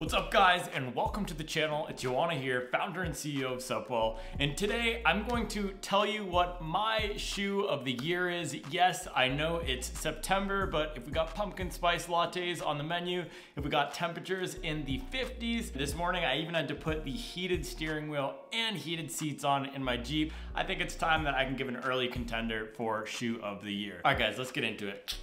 What's up guys, and welcome to the channel. It's Joanna here, founder and CEO of Supwell, and today I'm going to tell you what my shoe of the year is. Yes, I know it's September, but if we got pumpkin spice lattes on the menu, if we got temperatures in the 50s, this morning I even had to put the heated steering wheel and heated seats on in my Jeep, I think it's time that I can give an early contender for shoe of the year. All right guys, let's get into it.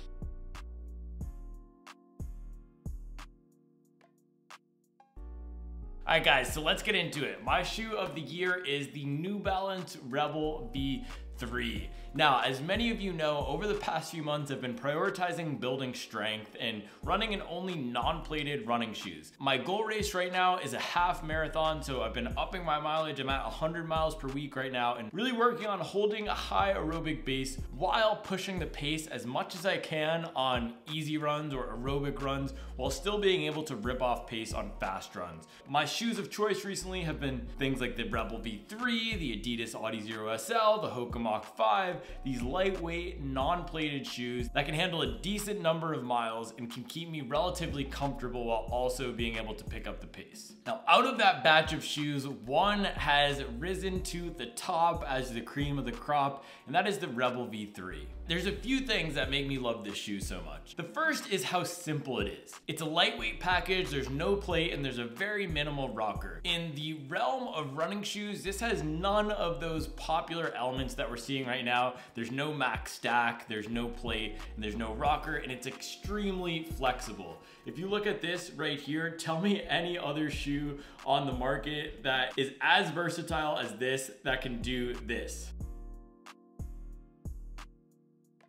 Alright guys, so let's get into it. My shoe of the year is the New Balance Rebel V3. Now, as many of you know, over the past few months I've been prioritizing building strength and running in only non-plated running shoes. My goal race right now is a half marathon, so I've been upping my mileage. I'm at 100 miles per week right now and really working on holding a high aerobic base while pushing the pace as much as I can on easy runs or aerobic runs while still being able to rip off pace on fast runs. My shoes of choice recently have been things like the Rebel V3, the Adidas Adizero SL, the Hoka Mach 5, these lightweight, non-plated shoes that can handle a decent number of miles and can keep me relatively comfortable while also being able to pick up the pace. Now, out of that batch of shoes, one has risen to the top as the cream of the crop, and that is the Rebel V3. There's a few things that make me love this shoe so much. The first is how simple it is. It's a lightweight package, there's no plate, and there's a very minimal rocker. In the realm of running shoes, this has none of those popular elements that we're seeing right now. There's no max stack, there's no plate, and there's no rocker, and it's extremely flexible. If you look at this right here, tell me any other shoe on the market that is as versatile as this that can do this.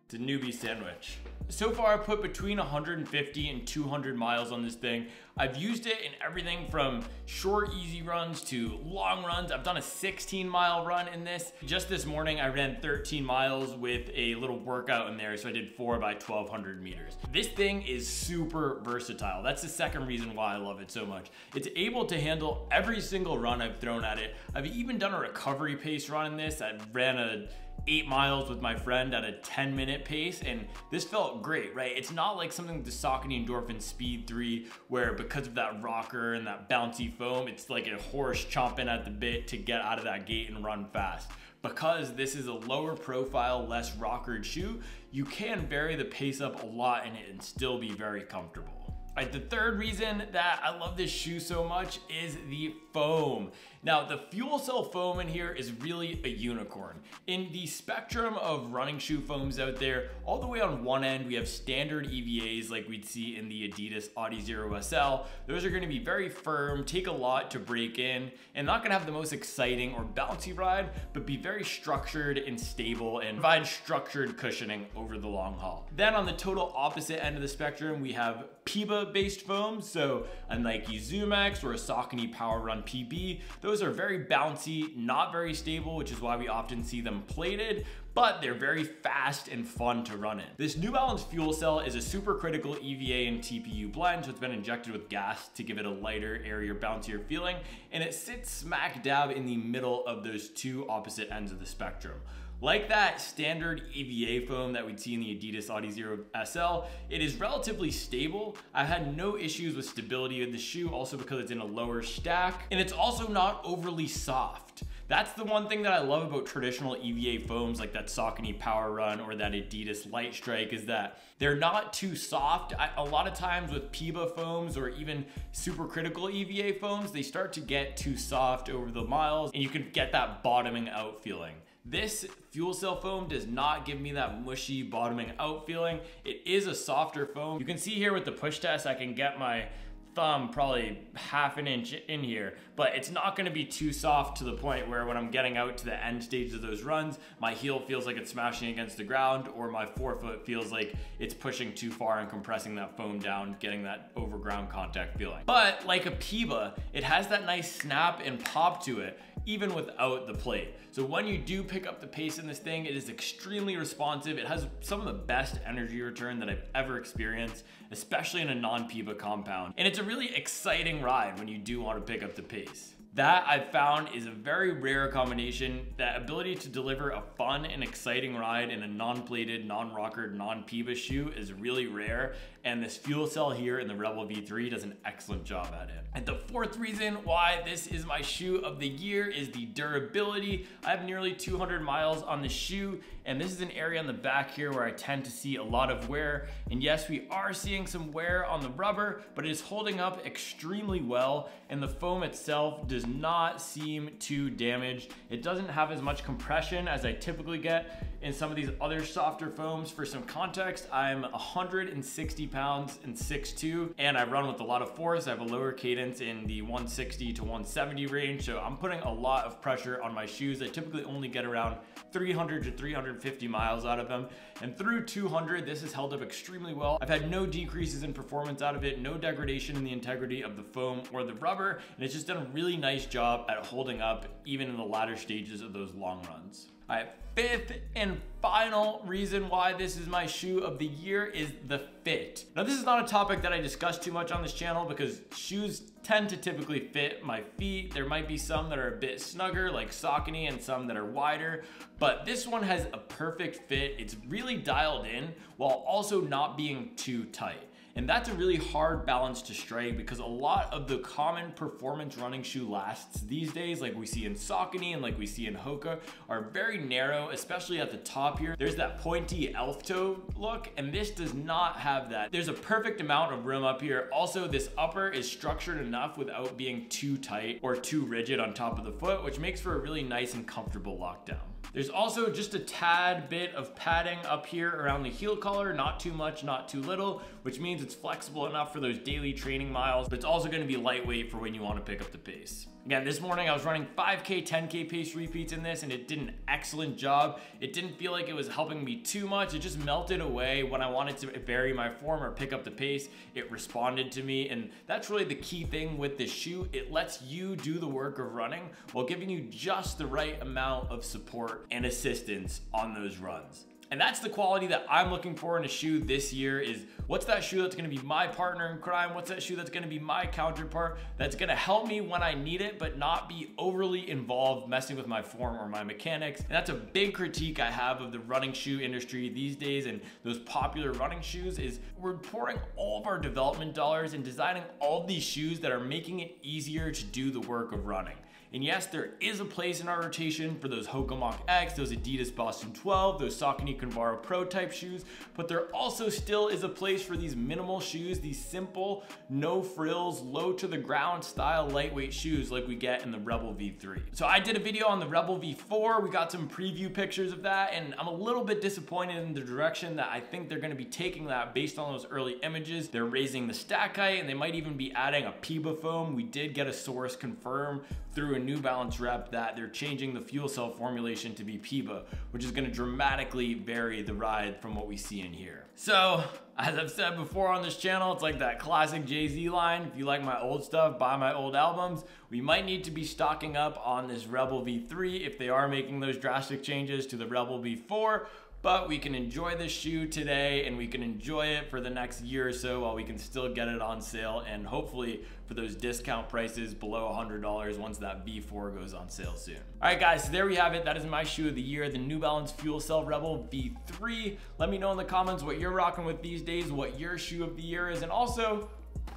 It's a newbie sandwich. So far I've put between 150 and 200 miles on this thing. I've used it in everything from short easy runs to long runs. I've done a 16-mile run in this. Just this morning I ran 13 miles with a little workout in there, so I did 4 by 1200 meters. This thing is super versatile. That's the second reason why I love it so much. It's able to handle every single run I've thrown at it. I've even done a recovery pace run in this. I ran a 8 miles with my friend at a 10-minute pace, and this felt great, right? It's not like something with the Saucony Endorphin Speed 3 where because of that rocker and that bouncy foam, it's like a horse chomping at the bit to get out of that gate and run fast. Because this is a lower profile, less rockered shoe, you can vary the pace up a lot in it and still be very comfortable. Right, the third reason that I love this shoe so much is the foam. Now, the fuel cell foam in here is really a unicorn. In the spectrum of running shoe foams out there, all the way on one end, we have standard EVAs like we'd see in the Adidas Adizero SL. Those are gonna be very firm, take a lot to break in, and not gonna have the most exciting or bouncy ride, but be very structured and stable and provide structured cushioning over the long haul. Then on the total opposite end of the spectrum, we have PIBA-based foams, so a Nike Zoom X or a Saucony Power Run PB. Those are very bouncy, not very stable, which is why we often see them plated, but they're very fast and fun to run in. This New Balance fuel cell is a supercritical EVA and TPU blend, so it's been injected with gas to give it a lighter, airier, bouncier feeling, and it sits smack dab in the middle of those two opposite ends of the spectrum. Like that standard EVA foam that we'd see in the Adidas Adizero SL, it is relatively stable. I've had no issues with stability of the shoe, also because it's in a lower stack, and it's also not overly soft. That's the one thing that I love about traditional EVA foams like that Saucony Power Run or that Adidas Light Strike is that they're not too soft. A lot of times with PIBA foams or even supercritical EVA foams, they start to get too soft over the miles and you can get that bottoming out feeling. This fuel cell foam does not give me that mushy bottoming out feeling. It is a softer foam. You can see here with the push test, I can get my thumb probably half an inch in here, but it's not gonna be too soft to the point where when I'm getting out to the end stage of those runs, my heel feels like it's smashing against the ground or my forefoot feels like it's pushing too far and compressing that foam down, getting that over ground contact feeling. But like a PIBA, it has that nice snap and pop to it, even without the plate. So when you do pick up the pace in this thing, it is extremely responsive. It has some of the best energy return that I've ever experienced, especially in a non-PIBA compound. And it's a really exciting ride when you do want to pick up the pace. That I've found is a very rare combination. That ability to deliver a fun and exciting ride in a non-plated, non-rockered, non-PIBA shoe is really rare. and this fuel cell here in the Rebel V3 does an excellent job at it. And the fourth reason why this is my shoe of the year is the durability. I have nearly 200 miles on the shoe, and this is an area on the back here where I tend to see a lot of wear. And yes, we are seeing some wear on the rubber, but it is holding up extremely well, and the foam itself does not seem too damaged. It doesn't have as much compression as I typically get in some of these other softer foams. For some context, I'm 160 pounds and 6'2", and I run with a lot of force. I have a lower cadence in the 160 to 170 range, so I'm putting a lot of pressure on my shoes. I typically only get around 300 to 350 miles out of them, and through 200, this has held up extremely well. I've had no decreases in performance out of it, no degradation in the integrity of the foam or the rubber, and it's just done a really nice job at holding up even in the latter stages of those long runs. All right, fifth and final reason why this is my shoe of the year is the fit. Now, this is not a topic that I discuss too much on this channel because shoes tend to typically fit my feet. There might be some that are a bit snugger like Saucony and some that are wider, but this one has a perfect fit. It's really dialed in while also not being too tight. And that's a really hard balance to strike because a lot of the common performance running shoe lasts these days, like we see in Saucony and like we see in Hoka, are very narrow, especially at the top here. There's that pointy elf toe look, and this does not have that. There's a perfect amount of room up here. Also, this upper is structured enough without being too tight or too rigid on top of the foot, which makes for a really nice and comfortable lockdown. There's also just a tad bit of padding up here around the heel collar, not too much, not too little, which means it's flexible enough for those daily training miles, but it's also going to be lightweight for when you want to pick up the pace. Again, this morning I was running 5K, 10K pace repeats in this, and it did an excellent job. It didn't feel like it was helping me too much. It just melted away when I wanted to vary my form or pick up the pace. It responded to me, and that's really the key thing with this shoe. It lets you do the work of running while giving you just the right amount of support and assistance on those runs. And that's the quality that I'm looking for in a shoe this year. Is what's that shoe that's gonna be my partner in crime? What's that shoe that's gonna be my counterpart, that's gonna help me when I need it, but not be overly involved messing with my form or my mechanics? And that's a big critique I have of the running shoe industry these days and those popular running shoes is we're pouring all of our development dollars and designing all of these shoes that are making it easier to do the work of running. And yes, there is a place in our rotation for those Hoka Mach X, those Adidas Boston 12, those Saucony Convaro Pro type shoes, but there also still is a place for these minimal shoes, these simple, no frills, low to the ground style lightweight shoes like we get in the Rebel V3. So I did a video on the Rebel V4, we got some preview pictures of that, and I'm a little bit disappointed in the direction that I think they're gonna be taking that based on those early images. They're raising the stack height, and they might even be adding a PIBA foam. We did get a source confirm through a New Balance rep that they're changing the fuel cell formulation to be PIBA, which is gonna dramatically vary the ride from what we see in here. So, as I've said before on this channel, it's like that classic Jay-Z line, if you like my old stuff, buy my old albums. We might need to be stocking up on this Rebel V3 if they are making those drastic changes to the Rebel V4, but we can enjoy this shoe today and we can enjoy it for the next year or so while we can still get it on sale, and hopefully for those discount prices below $100 once that V4 goes on sale soon. All right guys, so there we have it. That is my shoe of the year, the New Balance Fuel Cell Rebel V3. Let me know in the comments what you're rocking with these days, what your shoe of the year is, and also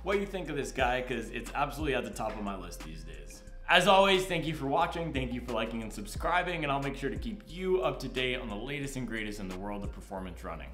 what you think of this guy, because it's absolutely at the top of my list these days. As always, thank you for watching, thank you for liking and subscribing, and I'll make sure to keep you up to date on the latest and greatest in the world of performance running.